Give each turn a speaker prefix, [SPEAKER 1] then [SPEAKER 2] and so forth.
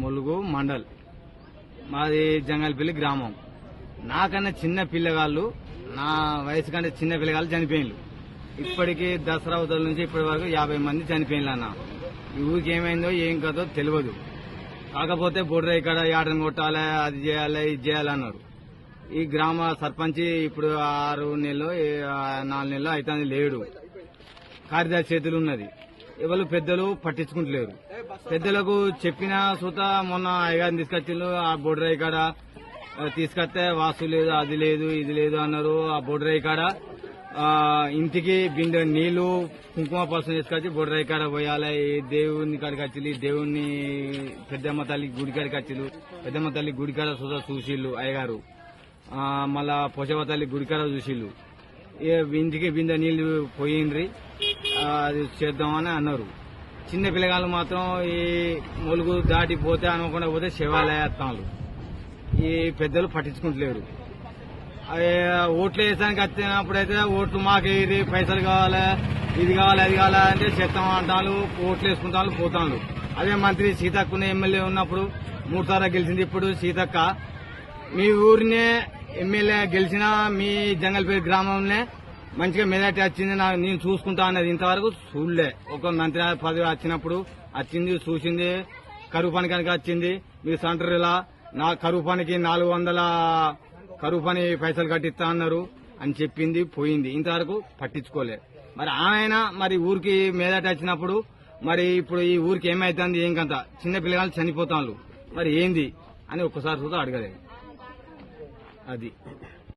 [SPEAKER 1] ములుగు మండల్, మాది జంగల్పల్లి గ్రామం. నాకన్నా చిన్న పిల్లగాళ్ళు, నా వయసు కంటే చిన్న పిల్లగాళ్ళు చనిపోయిన్లు. ఇప్పటికీ దసరా అవతల నుంచి ఇప్పటి వరకు 50 మంది చనిపోయిన్లు అన్న. ఈ ఊరికి ఏమైందో ఏం కదో తెలియదు. కాకపోతే బొడ్ర ఇక్కడ యాడని కొట్టాలి, అది చేయాలి, ఇది చేయాలన్నారు. ఈ గ్రామ సర్పంచ్ ఇప్పుడు 6 నెలలు 4 నెలలు అయితే లేడు. కార్యదర్శి చేతులు ఉన్నది. ఎవరు పెద్దలు పట్టించుకుంటలేరు. పెద్దలకు చెప్పిన సుత మొన్న అయ్యగారిని తీసుకొచ్చిండ్రు. ఆ బొడ్రాయి కాడ తీసుకొస్తే వాస్తు లేదు, అది లేదు, ఇది లేదు అన్నారు. ఆ బొడ్రాయి కాడ ఇంటికి బిందె నీళ్లు కుంకుమ పసుపు తీసుకొచ్చి బొడ్రాయి కాడ పోయాలి. దేవుని కాడికి వచ్చింది, దేవుని పెద్దమ్మ తల్లి గుడి కాడికి వచ్చిండు. పెద్దమ్మ తల్లి గుడి కాడ సుత చూసిళ్ళు అయ్యగారు. మళ్ళా పోషవ తల్లి గుడి కాడ చూసిళ్ళు. ఇంటికి బిందె నీళ్లు పోయిండ్రి, అది చేద్దామని అన్నారు. చిన్న పిల్లగాళ్ళు మాత్రం ఈ ములుగు దాటిపోతే అనుకుండా పోతే శివాలయాలు ఈ పెద్దలు పట్టించుకుంటలేరు. ఓట్లు వేసానికి వచ్చినప్పుడైతే ఓట్లు మాకు ఇది పైసలు కావాలి, ఇది కావాలి, అది కావాలి అంటే చెత్తం అంటారు. ఓట్లు వేసుకుంటాను పోతాను. అదే మంత్రి సీతక్క ఎమ్మెల్యే ఉన్నప్పుడు 3 సార్లు గెలిచింది. ఇప్పుడు సీతక్క మీ ఊరినే ఎమ్మెల్యే గెలిచినా మీ జంగల్పల్లి గ్రామంలో మంచిగా మెజార్టీ వచ్చింది, నేను చూసుకుంటా అన్నది ఇంతవరకు చూడలే. ఒక మంత్రి పదవి వచ్చినప్పుడు వచ్చింది, చూసింది. కరువు పని కనుక వచ్చింది. మీరు సెంటర్ ఇలా నా కరువు పనికి 400 కరువు పని పైసలు కట్టిస్తా అన్నారు అని చెప్పింది, పోయింది. ఇంతవరకు పట్టించుకోలే. మరి ఆయన మరి ఊరికి మెజార్టీ వచ్చినప్పుడు మరి ఇప్పుడు ఈ ఊరికి ఏమైతుంది, ఏం కంత చిన్న పిల్లగాళ్ళు చనిపోతాను మరి ఏంది అని ఒక్కసారి చూద్దాం అడగలేదు. అది